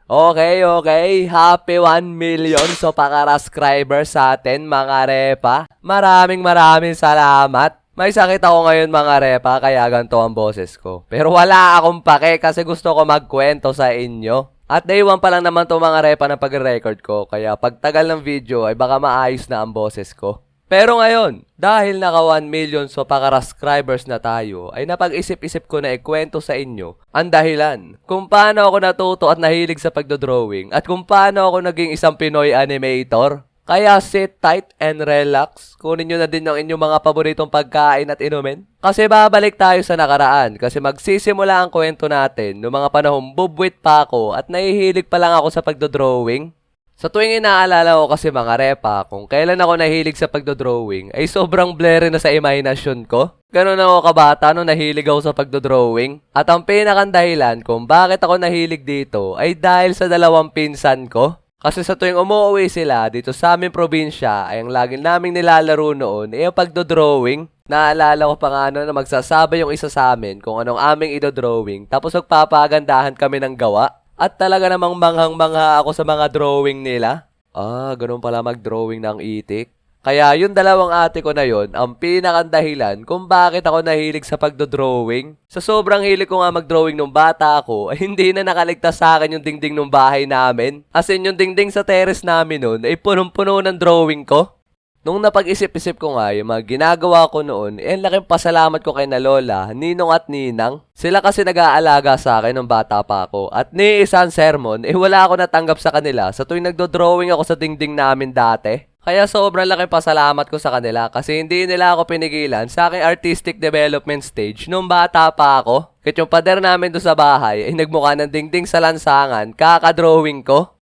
Okay, okay. Happy 1 million so paka-subscriber sa atin mga repa. Maraming salamat. May sakit ako ngayon mga repa kaya ganito ang boses ko. Pero wala akong pake kasi gusto ko magkwento sa inyo. At day 1 pa lang naman to mga repa na pag-record ko kaya pagtagal ng video ay baka maayos na ang boses ko. Pero ngayon, dahil naka 1 million so paka-subscribers na tayo, ay napag-isip-isip ko na ikwento sa inyo ang dahilan kung paano ako natuto at nahilig sa pagdodrawing at kung paano ako naging isang Pinoy animator. Kaya sit tight and relax, kunin nyo na din yung inyong mga paboritong pagkain at inumin. Kasi babalik tayo sa nakaraan kasi magsisimula ang kwento natin noong mga panahong bubwit pa ako at nahihilig pa lang ako sa pagdodrawing. Sa tuwing inaalala ko kasi mga repa, kung kailan ako nahilig sa pagdodrawing, ay sobrang blurry na sa imahinasyon ko. Ganun ako kabata nung nahilig ako sa pagdodrawing. At ang pinakandahilan kung bakit ako nahilig dito ay dahil sa dalawang pinsan ko. Kasi sa tuwing umuwi sila dito sa aming probinsya, ay ang lagi naming nilalaro noon ay ang pagdodrawing. Naalala ko pa nga na magsasabay yung isa sa amin kung anong aming idodrawing tapos magpapagandahan kami ng gawa. At talaga namang manghang-mangha ako sa mga drawing nila. Ganun pala mag-drawing ng itik. Kaya yung dalawang ate ko na yon ang pinakandahilan kung bakit ako nahilig sa pagdodrawing. Sa sobrang hilig ko nga mag-drawing nung bata ako, ay hindi na nakaligtas sa akin yung dingding ng bahay namin. As in, yung dingding sa terrace namin nun ay punong-puno ng drawing ko. Nung napag-isip-isip ko nga yung mga ginagawa ko noon, ang laking pasalamat ko kay na lola, ninong at ninang. Sila kasi nag-aalaga sa akin nung bata pa ako. At ni isang sermon, wala ako natanggap sa kanila sa tuwing nagdo-drawing ako sa dingding namin dati. Kaya sobrang laking pasalamat ko sa kanila kasi hindi nila ako pinigilan sa aking artistic development stage nung bata pa ako. Kaya yung pader namin doon sa bahay ay nagmukha ng dingding sa lansangan, kaka-drawing ko.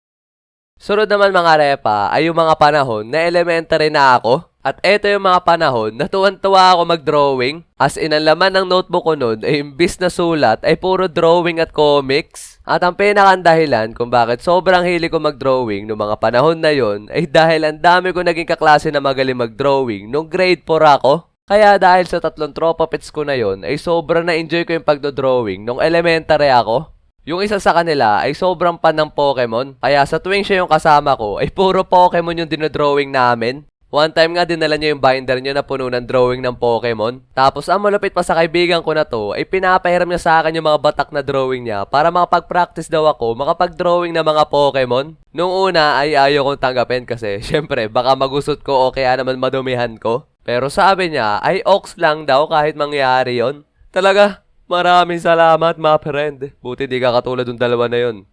Sunod naman mga repa ay yung mga panahon na elementary na ako. At eto yung mga panahon na tuwan-tuwa ako mag-drawing. As in, ang laman ng notebook ko nun ay imbis na sulat ay puro drawing at comics. At ang pinakandahilan kung bakit sobrang hilig ko mag-drawing noong mga panahon na yon ay dahil ang dami ko naging kaklase na magaling mag-drawing nung grade 4 ako. Kaya dahil sa 3 tropa pits ko na yon ay sobrang na-enjoy ko yung pagdodrawing nung elementary ako. Yung isa sa kanila ay sobrang fan ng Pokemon, kaya sa tuwing siya yung kasama ko ay puro Pokemon yung dinodrawing namin. One time nga dinala niya yung binder niya na puno ng drawing ng Pokemon. Tapos ang malupit pa sa kaibigan ko na to ay pinapahiram niya sa akin yung mga batak na drawing niya para makapag-practice daw ako makapag-drawing ng mga Pokemon. Nung una ay ayaw kong tanggapin kasi syempre baka magusot ko o kaya naman madumihan ko. Pero sabi niya ay ox lang daw kahit mangyari yon. Talaga? Maraming salamat, my friend. Buti di ka katulad ng dalawa na yon.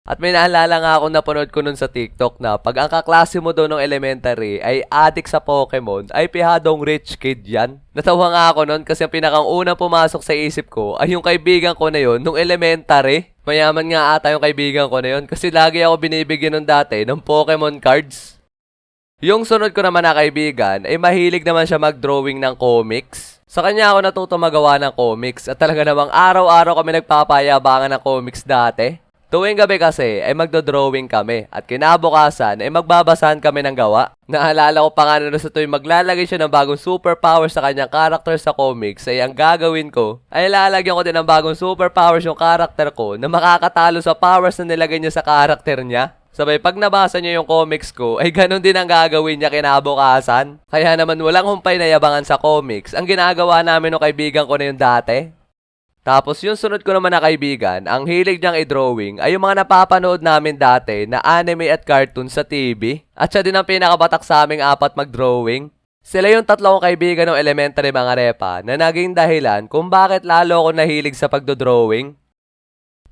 At may naalala nga ako napanood ko nun sa TikTok na pag ang kaklase mo doon ng elementary ay addict sa Pokemon, ay pihadong rich kid yan. Natawa nga ako nun kasi ang pinakang unang pumasok sa isip ko ay yung kaibigan ko na yon nung elementary. Mayaman nga ata yung kaibigan ko na yon kasi lagi ako binibigyan nun dati ng Pokemon cards. Yung sunod ko naman na kaibigan ay mahilig naman siya mag-drawing ng comics. Sa kanya ako natuto magawa ng comics at talaga namang araw-araw kami nagpapayabangan ng comics dati. Tuwing gabi kasi ay magdodrawing kami at kinabukasan ay magbabasahan kami ng gawa. Naalala ko pa nga na sa tuwing maglalagay siya ng bagong superpowers sa kanyang character sa comics ay ang gagawin ko ay lalagyan ko din ng bagong superpowers yung character ko na makakatalo sa powers na nilagay niya sa character niya. Sabay, pag nabasa niyo yung comics ko, ay ganun din ang gagawin niya kinabukasan. Kaya naman walang humpay na yabangan sa comics ang ginagawa namin ng kaibigan ko na yung dati. Tapos yung sunod ko naman na kaibigan, ang hilig niyang i-drawing ay yung mga napapanood namin dati na anime at cartoon sa TV. At siya din ang pinakabatak sa aming 4 mag-drawing. Sila yung 3 kong kaibigan ng elementary mga repa na naging dahilan kung bakit lalo ako nahilig sa pagdodrawing.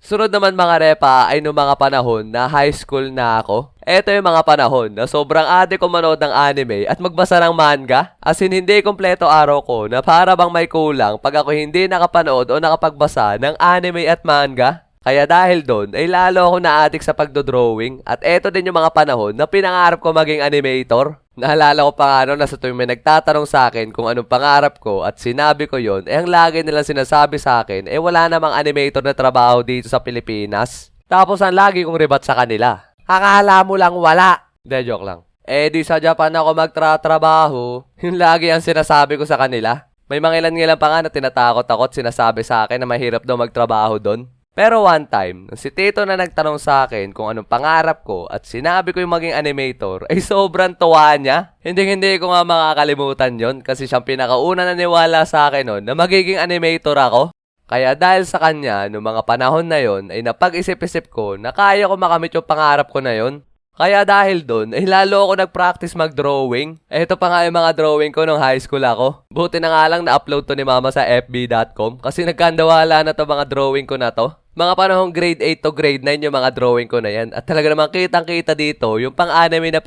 Sunod naman mga repa ay noong mga panahon na high school na ako. Ito yung mga panahon na sobrang addict ko manood ng anime at magbasa ng manga. As in, hindi kompleto araw ko na para bang may kulang pag ako hindi nakapanood o nakapagbasa ng anime at manga. Kaya dahil doon ay lalo ako na-addict sa pagdodrawing at eto din yung mga panahon na pinangarap ko maging animator. Naalala ko pa nga na sa tuwing may nagtatanong sa akin kung anong pangarap ko at sinabi ko yon, ang lagi nilang sinasabi sa akin, wala namang animator na trabaho dito sa Pilipinas. Tapos ang lagi kong rebat sa kanila, akala mo lang wala. De, joke lang. Di sa Japan ako magtratrabaho. Yung lagi ang sinasabi ko sa kanila. May mga ilan pa nga na tinatakot ako at sinasabi sa akin na mahirap daw magtrabaho doon. Pero one time, nung si Tito na nagtanong sa akin kung anong pangarap ko at sinabi ko yung maging animator, ay sobrang tuwa niya. Hindi ko nga makakalimutan yon kasi siyang pinakauna naniwala sa akin noon na magiging animator ako. Kaya dahil sa kanya, noong mga panahon na yon, ay napag-isip-isip ko na kaya ko makamit yung pangarap ko na yon. Kaya dahil doon, ay lalo ako nag-practice mag-drawing. Ito pa nga yung mga drawing ko nung high school ako. Buti na nga lang na-upload to ni mama sa fb.com kasi nagkandawala na to mga drawing ko na to. Mga panahong grade 8 to grade 9 yung mga drawing ko na yan. At talaga namang kitang-kita dito yung pang-anime na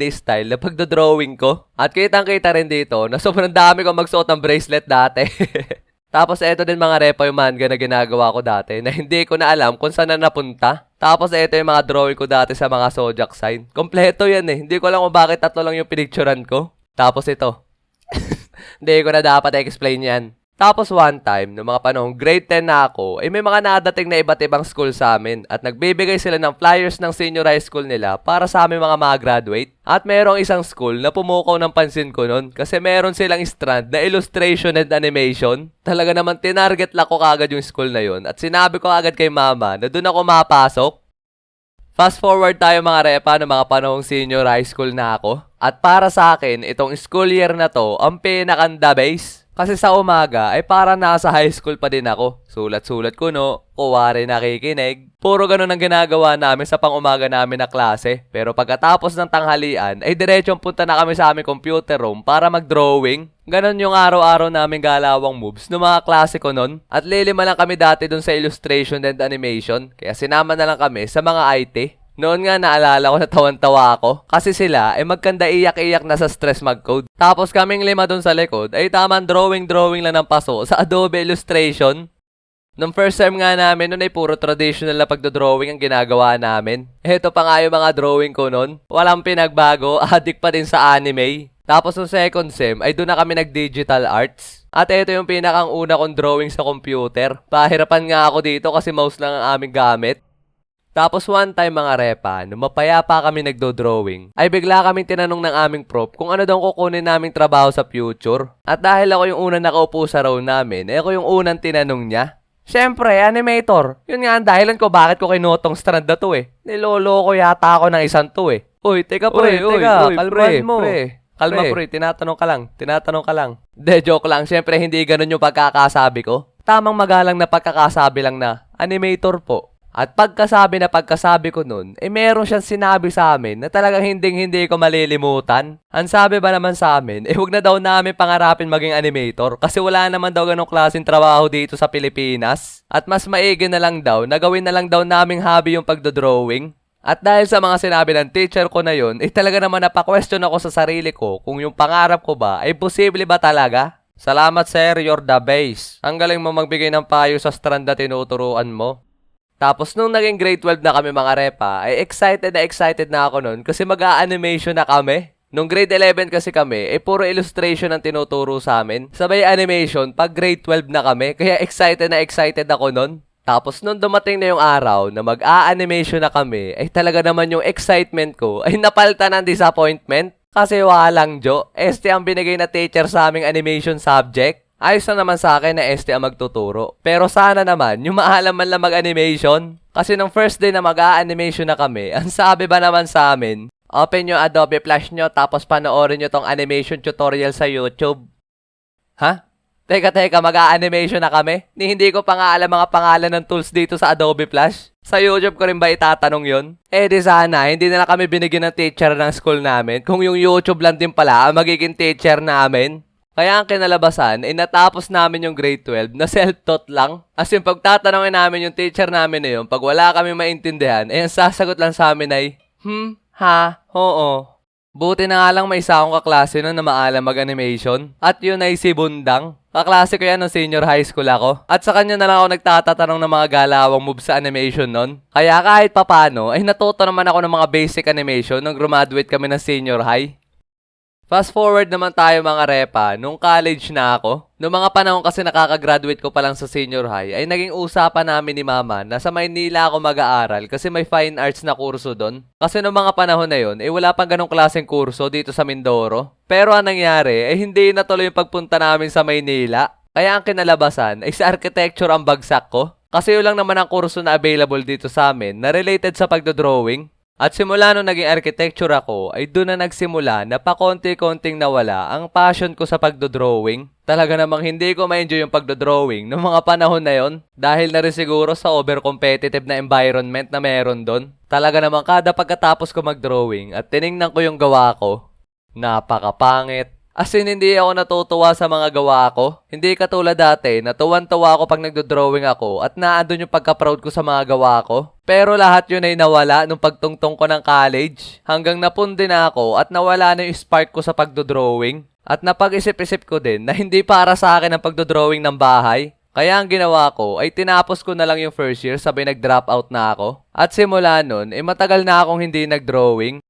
style na pagdodrawing ko. At kitang-kita rin dito na sobrang dami kong magsuot ng bracelet dati. Tapos eto din mga repa yung manga na ginagawa ko dati na hindi ko na alam kung saan na napunta. Tapos eto yung mga drawing ko dati sa mga zodiac sign. Kompleto yan eh. Hindi ko alam kung bakit tatlo lang yung pinicturan ko. Tapos ito. Hindi ko na dapat explain yan. Tapos one time, noong mga panahong grade 10 na ako, ay may mga nadating na iba't ibang school sa amin at nagbibigay sila ng flyers ng senior high school nila para sa aming mga graduate. At merong isang school na pumukaw ng pansin ko nun kasi meron silang strand na illustration and animation. Talaga naman tinarget lang ko kagad yung school na yun at sinabi ko agad kay mama na doon ako mapasok. Fast forward tayo mga repa ng mga panahong senior high school na ako. At para sa akin, itong school year na to ang pinakanda base. Kasi sa umaga ay para nasa high school pa din ako. Sulat-sulat ko no, kuwari nakikinig. Puro ganun ang ginagawa namin sa pang-umaga namin na klase. Pero pagkatapos ng tanghalian ay diretsong punta na kami sa aming computer room para mag-drawing. Ganon yung araw-araw namin galawang moves ng mga klase ko nun. At lilima lang kami dati dun sa illustration and animation. Kaya sinama na lang kami sa mga IT. Noon nga naalala ko na tawan-tawa ako kasi sila ay magkanda iyak-iyak na sa stress mag-code. Tapos kaming lima doon sa likod ay tamang drawing lang ng paso sa Adobe Illustration. Nung first time nga namin, noon ay puro traditional na pagdodrawing ang ginagawa namin. Ito pa nga yung mga drawing ko noon. Walang pinagbago, addict pa din sa anime. Tapos nung second sem ay doon na kami nag-digital arts. At ito yung pinakang una kong drawing sa computer. Pahirapan nga ako dito kasi mouse lang ang aming gamit. Tapos one time mga repa, nung mapayapa kami nagdo-drawing, ay bigla kaming tinanong ng aming prof kung ano daw kukunin naming trabaho sa future. At dahil ako yung unang nakaupo sa row namin, ako yung unang tinanong niya. Siyempre, animator. Yun nga ang dahilan ko bakit ko kinutong strand na to eh. Nilolo ko yata ako ng isang to eh. Uy, teka pre, kalmahan mo. Kalma pre, tinatanong ka lang. De, joke lang. Siyempre, hindi ganun yung pagkakasabi ko. Tamang magalang na pagkakasabi lang na, animator po. At pagkasabi ko nun, meron siyang sinabi sa amin na talagang hindi ko malilimutan. Ang sabi ba naman sa amin, huwag na daw namin pangarapin maging animator kasi wala naman daw ganong klaseng trabaho dito sa Pilipinas. At mas maigi na lang daw, nagawin na lang daw naming hobby yung pagdodrawing. At dahil sa mga sinabi ng teacher ko na yun, talaga naman napaka-question ako sa sarili ko kung yung pangarap ko ba ay posible ba talaga? Salamat sir, you're the best. Ang galing mo magbigay ng payo sa strand na tinuturuan mo. Tapos nung naging grade 12 na kami mga repa, ay excited na ako nun kasi mag-a-animation na kami. Nung grade 11 kasi kami, puro illustration ang tinuturo sa amin. Sabay animation pag grade 12 na kami, kaya excited ako nun. Tapos nung dumating na yung araw na mag-a-animation na kami, talaga naman yung excitement ko ay napalta ng disappointment. Kasi walang jo, ang binigay na teacher sa aming animation subject. Ayos na naman sa akin na ang magtuturo. Pero sana naman, yung maalam man lang mag-animation. Kasi nung first day na mag-a-animation na kami, ang sabi ba naman sa amin, open yung Adobe Flash nyo tapos panoorin nyo tong animation tutorial sa YouTube. Ha? Teka, mag-a-animation na kami? Hindi ko pa nga alam mga pangalan ng tools dito sa Adobe Flash. Sa YouTube ko rin ba itatanong yun? Di sana, hindi na kami binigyan ng teacher ng school namin. Kung yung YouTube lang din pala ang magiging teacher namin. Kaya ang kinalabasan, natapos namin yung grade 12 na self-taught lang. As in, pagtatanungin namin yung teacher namin na yun, pag wala kami maintindihan, ang sasagot lang sa amin ay, ha, oo. Buti na nga lang may isa akong kaklase nun na maalam mag-animation. At yun ay si Bundang. Kaklase ko yan nung senior high school ako. At sa kanya na lang ako nagtatatanong ng mga galawang moves sa animation nun. Kaya kahit papano, natuto naman ako ng mga basic animation nung graduate kami ng senior high. Fast forward naman tayo mga repa, nung college na ako. Noong mga panahon kasi nakakagraduate ko pa lang sa senior high, ay naging usapan namin ni mama na sa Maynila ako mag-aaral kasi may fine arts na kurso doon. Kasi noong mga panahon na yun, wala pang ganong klaseng kurso dito sa Mindoro. Pero ang nangyari, hindi natuloy yung pagpunta namin sa Maynila. Kaya ang kinalabasan ay sa architecture ang bagsak ko. Kasi yun lang naman ang kurso na available dito sa amin na related sa pagdodrawing. At simula nung naging architecture ako, ay doon na nagsimula na pakonti-konting nawala ang passion ko sa pagdodrawing. Talaga namang hindi ko ma-enjoy yung pagdodrawing noong mga panahon na yon dahil na rin siguro sa over-competitive na environment na meron doon. Talaga namang kada pagkatapos ko mag-drawing at tiningnan ko yung gawa ko, napakapangit. As in, hindi ako natutuwa sa mga gawa ko. Hindi katulad dati na tuwan-tuwa ako pag nagdo-drawing ako at naandun yung pagka-proud ko sa mga gawa ko. Pero lahat yun ay nawala nung pagtungtong ko ng college. Hanggang napundi na ako at nawala na yung spark ko sa pagdo-drawing. At napag-isip-isip ko din na hindi para sa akin ang pagdo-drawing ng bahay. Kaya ang ginawa ko ay tinapos ko na lang yung first year sabay nag-drop out na ako. At simula nun, matagal na akong hindi nag-drawing.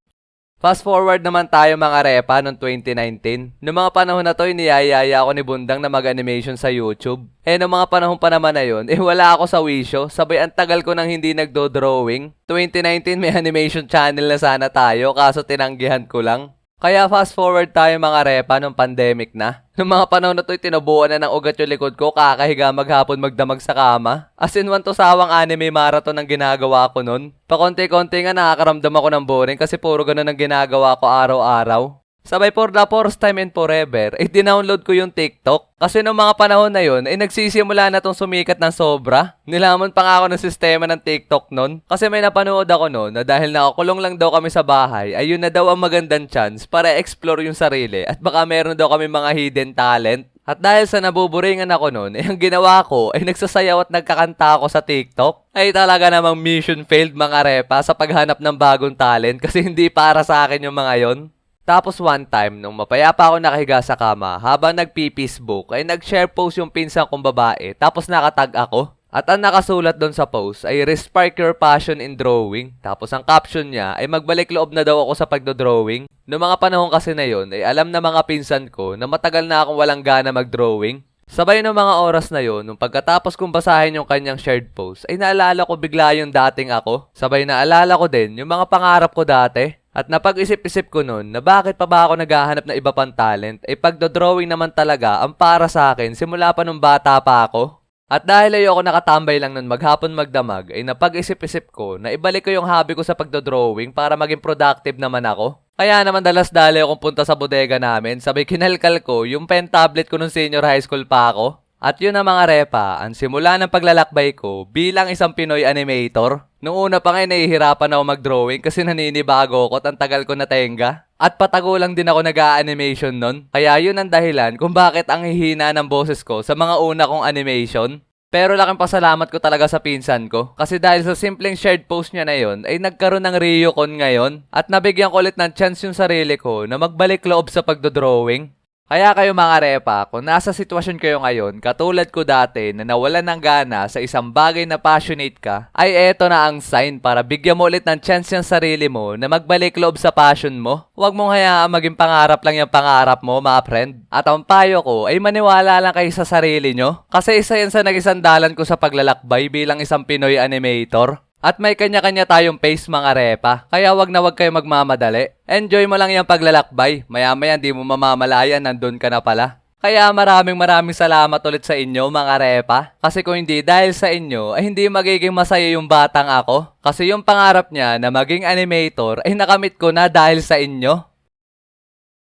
Fast forward naman tayo mga repa noong 2019. Noong mga panahon na to, niyayaya ako ni Bundang na mag-animation sa YouTube. Noong mga panahon pa naman na yun, wala ako sa wisyo. Sabay ang tagal ko nang hindi nagdo-drawing. 2019 may animation channel na sana tayo, kaso tinanggihan ko lang. Kaya fast forward tayo mga repa nung pandemic na. Noong mga panahon na to'y tinubuan na ng ugat yung likod ko, kakahiga maghapon magdamag sa kama. As in, one to sawang anime marathon ang ginagawa ko nun. Pakonti-konti nga nakakaramdam ako ng boring kasi puro ganun ang ginagawa ko araw-araw. Sabay for the first time and forever, dinownload ko yung TikTok. Kasi noong mga panahon na yun, nagsisimula na tong sumikat ng sobra. Nilamon pa nga ako ng sistema ng TikTok nun. Kasi may napanood ako nun na dahil nakakulong lang daw kami sa bahay, ayun na daw ang magandang chance para explore yung sarili at baka meron daw kami mga hidden talent. At dahil sa nabuburingan ako nun, ang ginawa ko ay nagsasayaw at nagkakanta ako sa TikTok. Ay talaga namang mission failed mga repa sa paghanap ng bagong talent kasi hindi para sa akin yung mga yon. Tapos one time, nung mapayapa ako nakahiga sa kama, habang nag-Facebook, ay nag-share post yung pinsan kong babae, tapos nakatag ako. At ang nakasulat doon sa post ay "Respark your passion in drawing." Tapos ang caption niya ay "Magbalik loob na daw ako sa pagdodrawing." Noong mga panahon kasi na yon, ay alam na mga pinsan ko na matagal na akong walang gana mag-drawing. Sabay ng mga oras na yon, nung pagkatapos kong basahin yung kanyang shared post, ay naalala ko bigla yung dating ako. Sabay naalala ko din yung mga pangarap ko dati. At napag-isip-isip ko nun na bakit pa ba ako naghahanap ng iba pang talent, pagdodrawing naman talaga ang para sa akin simula pa nung bata pa ako. At dahil ayoko nakatambay lang nun maghapon magdamag, ay napag-isip-isip ko na ibalik ko yung hobby ko sa pagdodrawing para maging productive naman ako. Kaya naman dalas-dali akong punta sa bodega namin, sabay kinalkal ko yung pen tablet ko nung senior high school pa ako. At yun na mga repa, ang simula ng paglalakbay ko bilang isang Pinoy animator. Noong una pa nga nahihirapan ako mag-drawing kasi naninibago ko at ang tagal ko na tenga. At patago lang din ako nag-a-animation nun. Kaya yun ang dahilan kung bakit ang hihina ng boses ko sa mga una kong animation. Pero laking pasalamat ko talaga sa pinsan ko. Kasi dahil sa simpleng shared post niya na yun, ay nagkaroon ng Ryukon ngayon. At nabigyan ko ulit ng chance yung sarili ko na magbalik loob sa pagdodrawing. Kaya kayo mga repa, kung nasa sitwasyon kayo ngayon, katulad ko dati na nawalan ng gana sa isang bagay na passionate ka, ay eto na ang sign para bigyan mo ulit ng chance yung sarili mo na magbalik loob sa passion mo. Huwag mong hayaan maging pangarap lang yung pangarap mo, mga friend. At ang payo ko ay maniwala lang kayo sa sarili nyo. Kasi isa yan sa nag-isandalan ko sa paglalakbay bilang isang Pinoy animator. At may kanya-kanya tayong pace mga repa, kaya wag na wag kayo magmamadali. Enjoy mo lang yung paglalakbay, maya-maya di mo mamamalayan nandun ka na pala. Kaya maraming salamat ulit sa inyo mga repa, kasi kung hindi dahil sa inyo ay hindi magiging masaya yung batang ako. Kasi yung pangarap niya na maging animator ay nakamit ko na dahil sa inyo.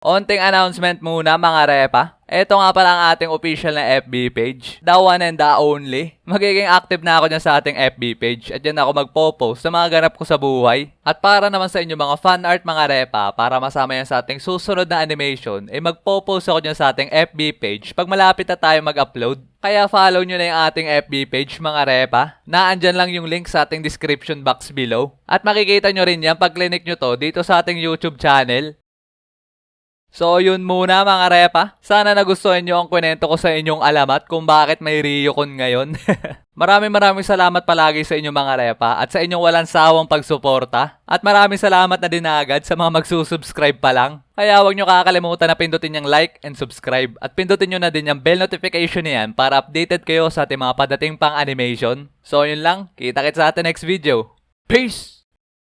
Onting announcement muna mga repa. Ito nga pala ang ating official na FB page. The one and the only. Magiging active na ako dyan sa ating FB page. At dyan ako magpo-post sa mga ganap ko sa buhay. At para naman sa inyo mga fan art mga repa, para masama yan sa ating susunod na animation, magpo-post ako dyan sa ating FB page pag malapit na tayo mag-upload. Kaya follow nyo na yung ating FB page mga repa. Naandyan lang yung link sa ating description box below. At makikita nyo rin yan pag clinic nyo to dito sa ating YouTube channel. So yun muna mga repa. Sana nagustuhan nyo ang kwento ko sa inyong alamat kung bakit may Ryukon ngayon. maraming salamat palagi sa inyong mga repa at sa inyong walang sawang pagsuporta. At maraming salamat na din agad sa mga magsusubscribe pa lang. Kaya huwag nyo kakalimutan na pindutin yung like and subscribe. At pindutin nyo na din yung bell notification niyan para updated kayo sa ating mga padating pang animation. So yun lang. Kita-kits sa ating next video. Peace!